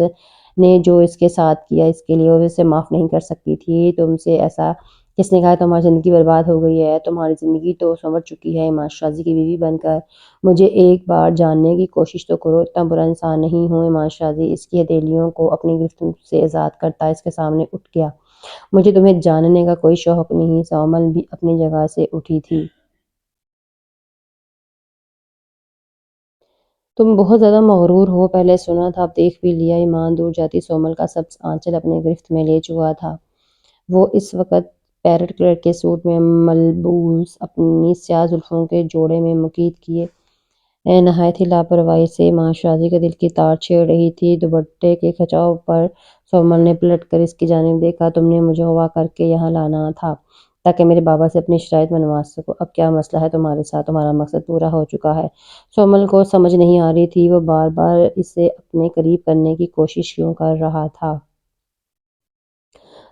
نے جو اس کے ساتھ کیا اس کے لیے وہ اسے معاف نہیں کر سکتی تھی۔ تم سے ایسا کس نے کہا تمہاری زندگی برباد ہو گئی ہے؟ تمہاری زندگی تو سنور چکی ہے ایمان شیرازی کی بیوی بن کر۔ مجھے ایک بار جاننے کی کوشش تو کرو، اتنا برا انسان نہیں ہوں۔ ایمان شیرازی اس کی ہتھیلیوں کو اپنی گرفت سے آزاد کرتا اس کے سامنے اٹھ گیا۔ مجھے تمہیں جاننے کا کوئی شوق نہیں۔ سومل بھی اپنی جگہ سے اٹھی تھی۔ تم بہت زیادہ مغرور ہو، پہلے سنا تھا اب دیکھ بھی لیا۔ ایمان دور جاتی سومل کا سبز آنچل اپنے گرفت میں لے چکا تھا۔ وہ اس وقت پیرٹ کلر کے سوٹ میں ملبوس، اپنی سیاہ زلفوں کے جوڑے میں مکید کیے نہایت ہی لاپرواہی سے ایمان شیرازی کے دل کی تار چھیڑ رہی تھی۔ دوپٹے کے کھچاؤ پر سومل نے پلٹ کر اس کی جانب دیکھا۔ تم نے مجھے اغوا کر کے یہاں لانا تھا تاکہ میرے بابا سے اپنی شرائط منوا سکو۔ اب کیا مسئلہ ہے تمہارے ساتھ؟ تمہارا مقصد پورا ہو چکا ہے۔ سومل کو سمجھ نہیں آ رہی تھی وہ بار بار اسے اپنے قریب کرنے کی کوشش کیوں کر رہا تھا۔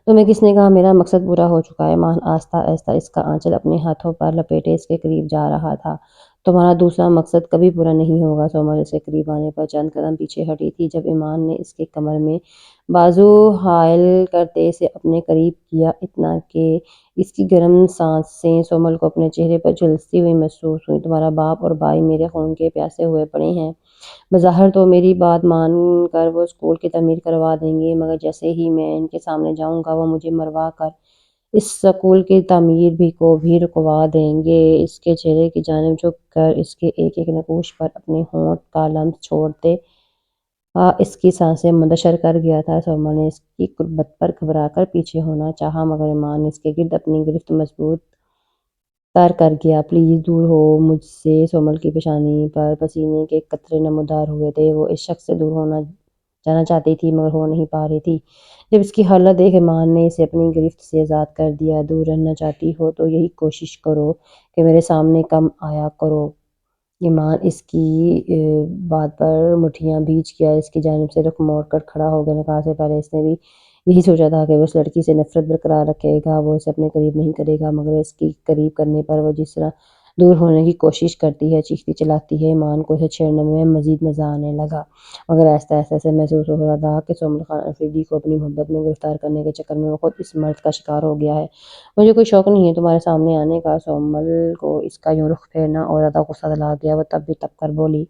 تمہیں کس نے کہا میرا مقصد پورا ہو چکا ہے؟ ایمان آہستہ آہستہ اس کا آنچل اپنے ہاتھوں پر لپیٹے اس کے قریب جا رہا تھا۔ تمہارا دوسرا مقصد کبھی پورا نہیں ہوگا۔ سومل اس کے قریب آنے پر چند قدم پیچھے ہٹی تھی جب ایمان نے اس کے کمر میں بازو حائل کرتے اسے اپنے قریب کیا، اتنا کہ اس کی گرم سانسیں سومل کو اپنے چہرے پر جھلستی ہوئی محسوس ہوئیں۔ تمہارا باپ اور بھائی میرے خون کے پیاسے ہوئے پڑے ہیں۔ بظاہر تو میری بات مان کر وہ اسکول کی تعمیر کروا دیں گے، مگر جیسے ہی میں ان کے سامنے جاؤں گا وہ مجھے مروا کر اس اسکول کی تعمیر کو بھی رکوا دیں گے۔ اس کے چہرے کی جانب جھک کر اس کے ایک ایک نقوش پر اپنے ہونٹ کا لمس چھوڑتے اس کی سانسیں منتشر کر گیا تھا۔ سومل نے اس کی قربت پر گھبرا کر پیچھے ہونا چاہا، مگر ایمان نے اس کے گرد اپنی گرفت مضبوط تر کر گیا۔ پلیز دور ہو مجھ سے۔ سومل کی پیشانی پر پسینے کے قطرے نمودار ہوئے تھے۔ وہ اس شخص سے دور جانا چاہتی تھی مگر ہو نہیں پا رہی تھی۔ جب اس کی حالت دیکھ ایمان نے اسے اپنی گرفت سے آزاد کر دیا۔ دور رہنا چاہتی ہو تو یہی کوشش کرو کہ میرے سامنے کم آیا کرو۔ ایمان اس کی بات پر مٹھیاں بھیج گیا، اس کی جانب سے رخ موڑ کر کھڑا ہو گیا۔ نکاح سے پہلے اس نے بھی یہی سوچا تھا کہ وہ اس لڑکی سے نفرت برقرار رکھے گا، وہ اسے اپنے قریب نہیں کرے گا، مگر اس کی قریب کرنے پر وہ جس طرح دور ہونے کی کوشش کرتی ہے، چیختی چلاتی ہے۔ ایمان کو اسے چھیڑنے میں مزید مزہ آنے لگا، مگر آہستہ آہستہ اسے محسوس ہو رہا تھا کہ سومل خان افریدی کو اپنی محبت میں گرفتار کرنے کے چکر میں وہ خود اس مرد کا شکار ہو گیا ہے۔ مجھے کوئی شوق نہیں ہے تمہارے سامنے آنے کا۔ سومل کو اس کا یوں رخ پھیرنا اور زیادہ غصہ دلا گیا۔ وہ تب بھی تب کر بولی،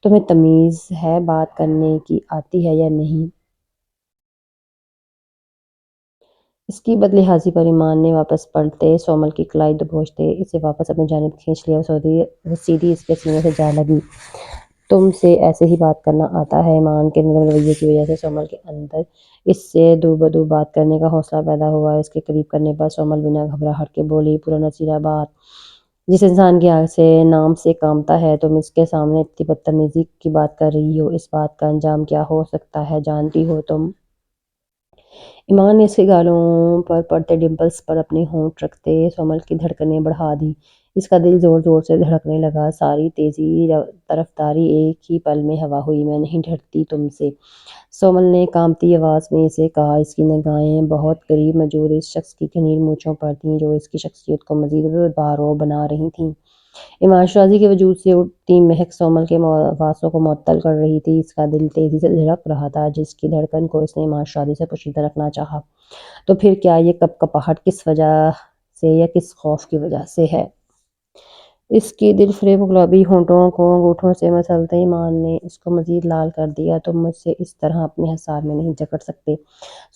تمہیں تمیز ہے بات کرنے کی آتی ہے یا نہیں؟ اس کی بد لحاظی پر ایمان نے واپس پلٹتے سومل کی کلائی دبوچتے اسے واپس اپنی جانب کھینچ لیا۔ وہ سیدھی اس کے سینے سے جا لگی۔ تم سے ایسے ہی بات کرنا آتا ہے؟ ایمان کے نرم رویے کی وجہ سے سومل کے اندر اس سے دو بدو بات کرنے کا حوصلہ پیدا ہوا۔ اس کے قریب کرنے پر سومل بنا گھبراہٹ کے بولی، پورا نصیرہ بات جس انسان کی آنکھ سے نام سے کامتا ہے، تم اس کے سامنے اتنی بدتمیزی کی بات کر رہی ہو۔ اس بات کا انجام کیا ہو سکتا ہے جانتی ہو تم؟ ایمان نے اس کے گالوں پر پڑتے ڈمپلز پر اپنی ہونٹ رکھتے سومل کی دھڑکنیں بڑھا دی۔ اس کا دل زور زور سے دھڑکنے لگا، ساری تیزی طرفداری ایک ہی پل میں ہوا ہوئی۔ میں نہیں ڈرتی تم سے، سومل نے کانپتی آواز میں اسے کہا۔ اس کی نگاہیں بہت قریب موجود اس شخص کی گھنیر مونچھوں پر تھیں جو اس کی شخصیت کو مزید بارو بنا رہی تھیں۔ ایمان شرازی کے وجود سے اٹھتی مہک سومل کے حواسوں کو معطل کر رہی تھی۔ اس کا دل تیزی سے دھڑک رہا تھا، جس کی دھڑکن کو اس نے ایمان شرازی سے پوشیدہ رکھنا چاہا۔ تو پھر کیا یہ کپکپاہٹ کس وجہ سے یا کس خوف کی وجہ سے ہے؟ اس کی دل فریب گلابی ہونٹوں کو انگوٹھوں سے مسلتے ایمان نے اس کو مزید لال کر دیا۔ تم مجھ سے اس طرح اپنے حصار میں نہیں جکڑ سکتے۔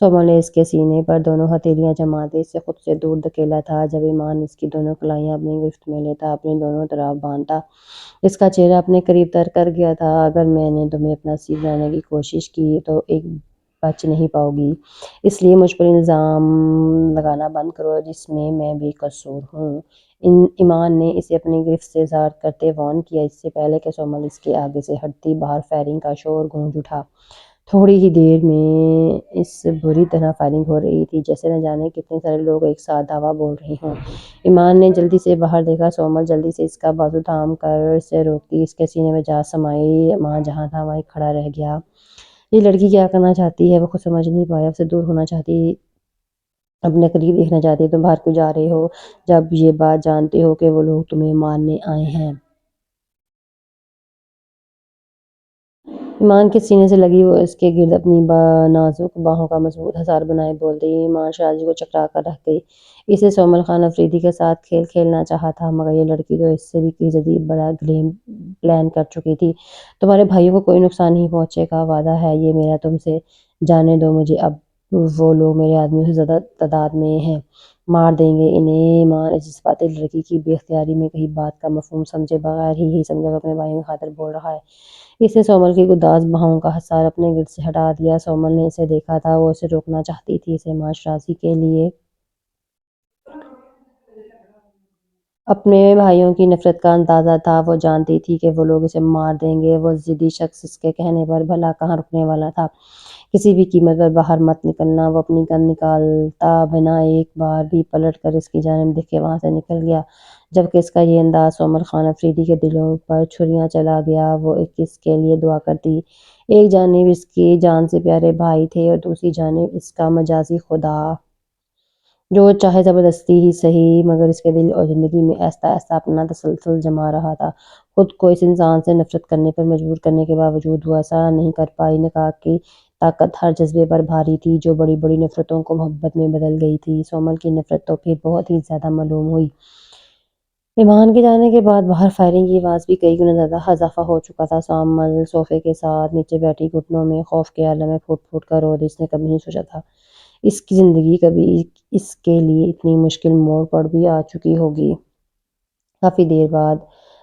سومل نے اس کے سینے پر دونوں ہتھیلیاں جما دے اسے خود سے دور دھکیلا تھا۔ جب ایمان اس کی دونوں کلائیاں اپنی گرفت میں لیتا، اپنی دونوں طرف باندھتا، اس کا چہرہ اپنے قریب تر کر گیا تھا۔ اگر میں نے تمہیں اپنا اسیر بنانے کی کوشش کی تو ایک بچ نہیں پاؤ گی، اس لیے مجھ پر الزام لگانا بند کرو جس میں بے قصور ہوں۔ ایمان نے اسے اپنی گرفت سے آزاد کرتے وارن کیا۔ اس سے پہلے کہ سومل اس کے آگے سے ہٹتی، باہر فائرنگ کا شور گونج اٹھا۔ تھوڑی ہی دیر میں اس بری طرح فائرنگ ہو رہی تھی جیسے نہ جانے کتنے سارے لوگ ایک ساتھ دعویٰ بول رہے ہوں۔ ایمان نے جلدی سے باہر دیکھا۔ سومل جلدی سے اس کا بازو تھام کر اسے روکتی اس کے سینے میں جا سمائی۔ ایمان جہاں تھا وہیں کھڑا رہ گیا۔ یہ لڑکی کیا کرنا چاہتی ہے وہ خود سمجھ نہیں پایا۔ اسے دور ہونا چاہتی، اپنے قریب دیکھنا چاہتی ہے۔ تم باہر کیوں جا رہے ہو جب یہ بات جانتے ہو کہ وہ لوگ تمہیں مارنے آئے ہیں؟ ایمان کے سینے سے لگی وہ اس کے گرد اپنی نازک باہوں کا مضبوط حصار بنائے بولتی، ایمان شرازی کو چکرا کر رہ گئی۔ اسے سومل خان افریدی کے ساتھ کھیل کھیلنا چاہا تھا، مگر یہ لڑکی تو اس سے بھی کہیں بڑا گیم پلان کر چکی تھی۔ تمہارے بھائیوں کو کوئی نقصان نہیں پہنچے گا، وعدہ ہے یہ میرا تم سے۔ جانے دو مجھے اب، وہ لوگ میرے آدمیوں سے زیادہ تعداد میں ہیں، مار دیں گے انہیں۔ ایمان اس جذباتی لڑکی کی بے اختیاری میں کہیں بات کا مفہوم سمجھے بغیر ہی سمجھا وہ اپنے بھائیوں کی خاطر بول رہا ہے۔ اس نے سومل کی گداز بہوں کا حصار اپنے گرد سے ہٹا دیا۔ سومل نے اسے دیکھا تھا، وہ اسے روکنا چاہتی تھی۔ اسے ایمان شرازی کے لیے اپنے بھائیوں کی نفرت کا اندازہ تھا۔ وہ جانتی تھی کہ وہ لوگ اسے مار دیں گے۔ وہ ضدی شخص اس کے کہنے پر بھلا کہاں رکنے والا تھا؟ کسی بھی قیمت پر باہر مت نکلنا۔ وہ اپنی گن نکالتا بنا ایک بار بھی پلٹ کر اس کی جانب دیکھے وہاں سے نکل گیا، جبکہ اس کا یہ انداز سومل خان افریدی کے دلوں پر چھریاں چلا گیا۔ وہ اس کے لیے دعا کرتی۔ ایک جانب اس کی جان سے پیارے بھائی تھے اور دوسری جانب اس کا مجازی خدا، جو چاہے زبردستی ہی سہی مگر اس کے دل اور زندگی میں آہستہ آہستہ اپنا تسلسل جما رہا تھا۔ خود کو اس انسان سے نفرت کرنے پر مجبور کرنے کے باوجود وہ ایسا نہیں کر پائی۔ نکاح کی طاقت ہر جذبے پر بھاری تھی جو بڑی بڑی نفرتوں کو محبت میں بدل گئی تھی۔ سومل کی نفرت تو پھر بہت ہی زیادہ معلوم ہوئی۔ ایمان کے جانے کے بعد باہر فائرنگ کی آواز بھی کئی گنا زیادہ اضافہ ہو چکا تھا۔ سومل صوفے کے ساتھ نیچے بیٹھی گھٹنوں میں خوف کے عالم میں پھوٹ پھوٹ کر رو رہی۔ اس نے کبھی نہیں سوچا تھا اس کی زندگی کبھی اس کے لیے اتنی مشکل موڑ پر بھی آ چکی ہوگی۔ کافی دیر بعد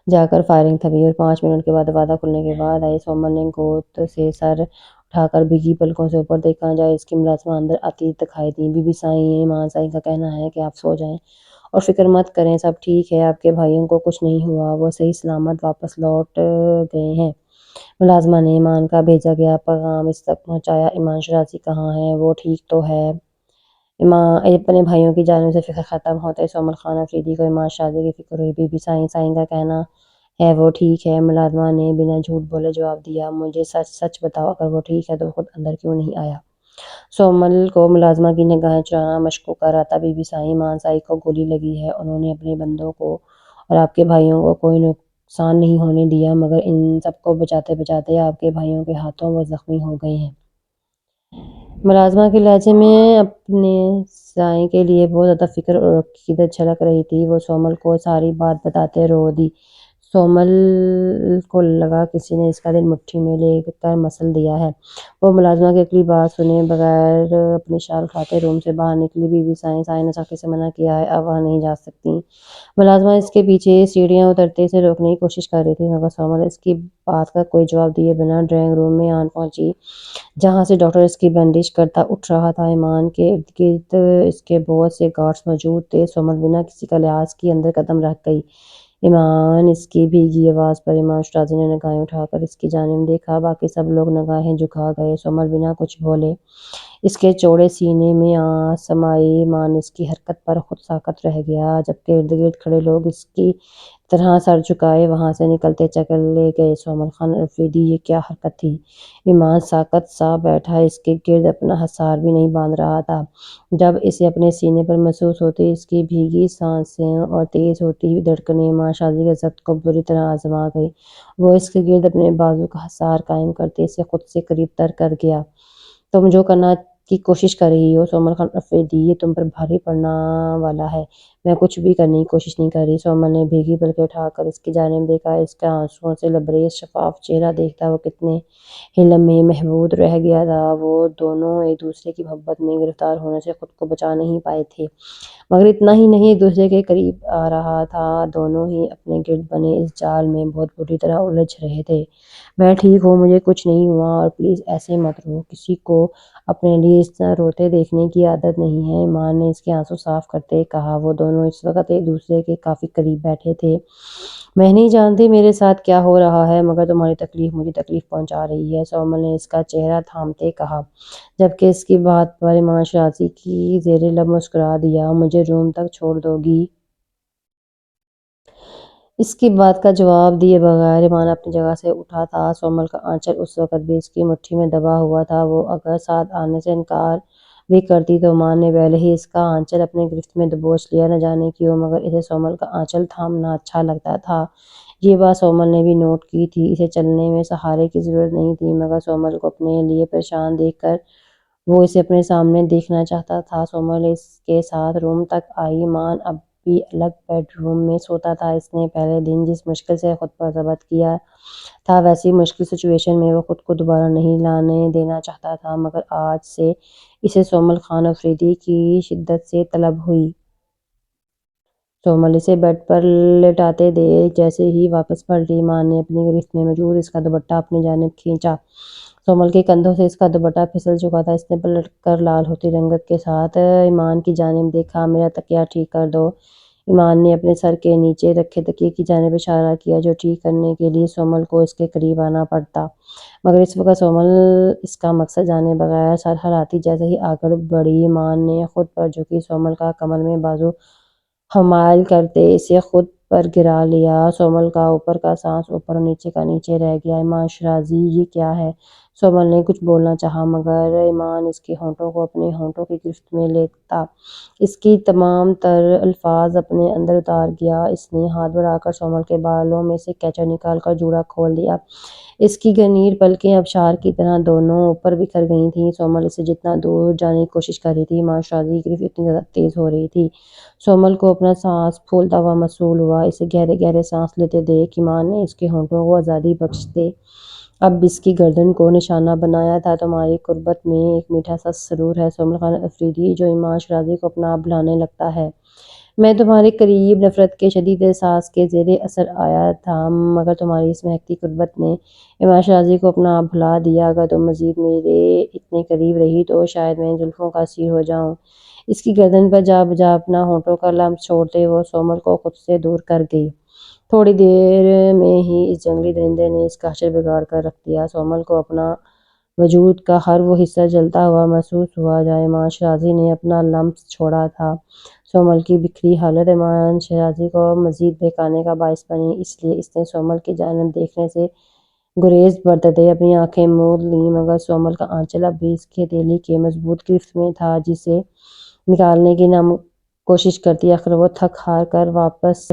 جا کر فائرنگ تھمی اور 5 منٹ کے بعد دروازہ کھلنے کی آواز آئی۔ سومل نے گود سے سر اٹھا کر بھیگی پلکوں سے اوپر دیکھا جہاں اس کی ملازمہ اندر آتی دکھائی دی۔ بی بی سائیں، ایمان سائیں کا کہنا ہے کہ آپ سو جائیں اور فکر مت کریں، سب ٹھیک ہے، آپ کے بھائیوں کو کچھ نہیں ہوا، وہ صحیح سلامت واپس لوٹ گئے ہیں۔ ملازمہ نے ایمان کا بھیجا گیا پیغام اس تک پہنچایا۔ ایمان شرازی کہاں ہے؟ وہ ٹھیک تو ہے؟ اپنے بھائیوں کی جانب سے فکر ختم ہوتے سومل خان افریدی کو ایمان شرازی کی فکر ہوئی۔ بی بی سائیں کا کہنا ہے وہ ٹھیک ہے، ملازمہ نے بنا جھوٹ بولے جواب دیا۔ مجھے سچ سچ بتاؤ، اگر وہ ٹھیک ہے تو خود اندر کیوں نہیں آیا؟ سومل کو ملازمہ کی نگاہیں چرانا مشکوک آ رہا تھا۔ بی بی سائیں، ایمان سائیں کو گولی لگی ہے، انہوں نے اپنے بندوں کو اور آپ کے بھائیوں کو کوئی نقصان نہیں ہونے دیا، مگر ان سب کو بچاتے بچاتے آپ کے بھائیوں کے ہاتھوں وہ زخمی ہو گئے ہیں۔ ملازمہ کے لہجے میں اپنے سائیں کے لیے بہت زیادہ فکر اور عقیدت جھلک رہی تھی۔ وہ سومل کو ساری بات بتاتے رو دی۔ سومل کو لگا کسی نے اس کا دل مٹھی میں لے کر مسل دیا ہے۔ وہ ملازمہ کی اگلی بات سنے بغیر اپنی شال اٹھاتے روم سے باہر نکلی۔ بی بی سائیں نے سختی سے منع کیا ہے، اب وہاں نہیں جا سکتی۔ ملازمہ اس کے پیچھے سیڑھیاں اترتے اسے روکنے کی کوشش کر رہی تھی، مگر سومل اس کی بات کا کوئی جواب دیے بنا ڈرائنگ روم میں آن پہنچی، جہاں سے ڈاکٹر اس کی بینڈیج کرتا اٹھ رہا تھا۔ ایمان کے ارد گرد اس کے بہت سے گارڈز موجود تھے۔ سومل بنا کسی کا لحاظ کیے اندر قدم رکھ گئی۔ ایمان! اس کی بھیگی آواز پر ایمان شرازی نے نگاہیں اٹھا کر اس کی جانب دیکھا۔ باقی سب لوگ نگاہیں جھکا گئے۔ سومل بنا کچھ بولے اس کے چوڑے سینے میں آنس سمائی۔ ایمان اس کی حرکت پر خود ساکت رہ گیا، جبکہ ارد گرد کھڑے لوگ اس کی طرح سر جھکائے وہاں سے نکلتے چلے گئے۔ سومل خان الفریدی! یہ کیا حرکت تھی؟ ایمان ساکت سا بیٹھا اس کے گرد اپنا حصار بھی نہیں باندھ رہا تھا، جب اسے اپنے سینے پر محسوس ہوتی اس کی بھیگی سانسیں اور تیز ہوتی ہوئی دھڑکنیں۔ ایمان شرازی کے ضبط کو بری طرح آزما گئی۔ وہ اس کے گرد اپنے بازو کا حصار قائم کرتے اسے خود سے قریب تر کر گیا۔ تم جو کرنے کی کوشش کر رہی ہو سومل خان الفریدی، یہ تم پر بھاری پڑنا والا ہے۔ میں کچھ بھی کرنے کی کوشش نہیں کر رہی۔ سومل نے بھیگی پلکیں اٹھا کر اس کی جانب دیکھا۔ اس کا آنسوؤں سے لبریز شفاف چہرہ دیکھتا وہ کتنے حلم میں محبود رہ گیا تھا۔ وہ دونوں ایک دوسرے کی محبت میں گرفتار ہونے سے خود کو بچا نہیں پائے تھے، مگر اتنا ہی نہیں ایک دوسرے کے قریب آ رہا تھا۔ دونوں ہی اپنے گرد بنے اس جال میں بہت بری طرح الجھ رہے تھے۔ میں ٹھیک ہوں، مجھے کچھ نہیں ہوا، اور پلیز ایسے مت رو۔ کسی کو اپنے لیے اس طرح روتے دیکھنے کی عادت نہیں ہے، ایمان نے اس کے آنسو صاف کرتے کہا۔ وہ دونوں اس وقت ایک دوسرے کے کافی قریب بیٹھے تھے۔ میں نہیں جانتی میرے ساتھ کیا ہو رہا ہے، مگر تمہاری تکلیف مجھے تکلیف پہنچا رہی ہے، سومل نے اس کا چہرہ تھامتے کہا، جبکہ اس کی بات پر ایمان شرازی کی زیر لب مسکرا دیا۔ مجھے روم تک چھوڑ دو گی؟ اس کی بات کا جواب دیے بغیر ایمان اپنی جگہ سے اٹھا تھا۔ سومل کا آنچل اس وقت بھی اس کی مٹھی میں دبا ہوا تھا۔ وہ اگر ساتھ آنے سے انکار بھی کرتی تو ایمان نے پہلے ہی اس کا آنچل اپنے گرفت میں دبوچ لیا۔ نہ جانے کیوں مگر اسے سومل کا آنچل تھامنا اچھا لگتا تھا۔ یہ بات سومل نے بھی نوٹ کی تھی۔ اسے چلنے میں سہارے کی ضرورت نہیں تھی، مگر سومل کو اپنے لیے پریشان دیکھ کر وہ اسے اپنے سامنے دیکھنا چاہتا تھا۔ سومل اس کے ساتھ روم تک آئی۔ ایمان اب بھی الگ بیڈ روم میں سوتا تھا۔ اس نے پہلے دن جس مشکل سے خود پر ضبط کیا تھا، ویسی مشکل سچویشن میں وہ خود کو دوبارہ نہیں لانے دینا چاہتا تھا، مگر آج سے اسے سومل خان الفریدی کی شدت سے طلب ہوئی۔ سومل اسے بیڈ پر لٹاتے دیکھ جیسے ہی واپس پلٹی، ایمان نے اپنی گرفت میں موجود اس کا دوپٹہ اپنی جانب کھینچا۔ سومل کے کندھوں سے اس کا دوپٹہ پھسل چکا تھا۔ اس نے پلٹ کر لال ہوتی رنگت کے ساتھ ایمان کی جانب دیکھا۔ میرا تکیہ ٹھیک کر دو۔ ایمان نے اپنے سر کے نیچے رکھے تکیے کی جانب اشارہ کیا، جو ٹھیک کرنے کے لیے سومل کو اس کے قریب آنا پڑتا، مگر اس وقت سومل اس کا مقصد جانے بغیر سر ہلاتی جیسے ہی آگے بڑھی۔ ایمان نے خود پر جھکی سومل کا کمر میں بازو حمائل کرتے اسے خود پر گرا لیا۔ سومل کا اوپر کا سانس اوپر اور نیچے کا نیچے رہ گیا۔ ایمان شرازی! یہ کیا ہے؟ سومل نے کچھ بولنا چاہا، مگر ایمان اس کے ہونٹوں کو اپنے ہونٹوں کی گرفت میں لیتا اس کی تمام تر الفاظ اپنے اندر اتار گیا۔ اس نے ہاتھ بڑھا کر سومل کے بالوں میں سے کیچا نکال کر جوڑا کھول دیا۔ اس کی گنیر پلکیں آبشار کی طرح دونوں اوپر بکھر گئی تھیں۔ سومل اس سے جتنا دور جانے کی کوشش کر رہی تھی، ایمان شرازی کی گرفت اتنی زیادہ تیز ہو رہی تھی۔ سومل کو اپنا سانس پھولتا ہوا محسوس ہوا۔ اسے گہرے گہرے سانس لیتے دیکھ ایمان نے اس کے ہونٹوں کو آزادی بخشتے اب اس کی گردن کو نشانہ بنایا تھا۔ تمہاری قربت میں ایک میٹھا سا سرور ہے سومل خان الفریدی، جو ایمان شرازی کو اپنا آپ بلانے لگتا ہے۔ میں تمہارے قریب نفرت کے شدید احساس کے زیر اثر آیا تھا، مگر تمہاری اس مہکتی قربت نے ایمان شرازی کو اپنا آپ بھلا دیا۔ اگر تم مزید میرے اتنے قریب رہی تو شاید میں ان زلفوں کا اسیر ہو جاؤں۔ اس کی گردن پر جا بجا اپنا ہونٹوں کا لمس چھوڑتے وہ سومل کو خود سے دور کر گئی۔ تھوڑی دیر میں ہی اس جنگلی درندے نے اس کا حشر بگاڑ کر رکھ دیا۔ سومل کو اپنا وجود کا ہر وہ حصہ جلتا ہوا محسوس ہوا جہاں ایمان شرازی نے اپنا لمس چھوڑا تھا۔ سومل کی بکھری حالت ایمان شرازی کو مزید بہکانے کا باعث بنی، اس لیے اس نے سومل کی جانب دیکھنے سے گریز برتتے اپنی آنکھیں موند لیں، مگر سومل کا آنچل اب بھی اس کی ہتھیلی کے مضبوط گرفت میں تھا، جسے نکالنے کی کوشش کرتی آخر وہ تھک ہار کر واپس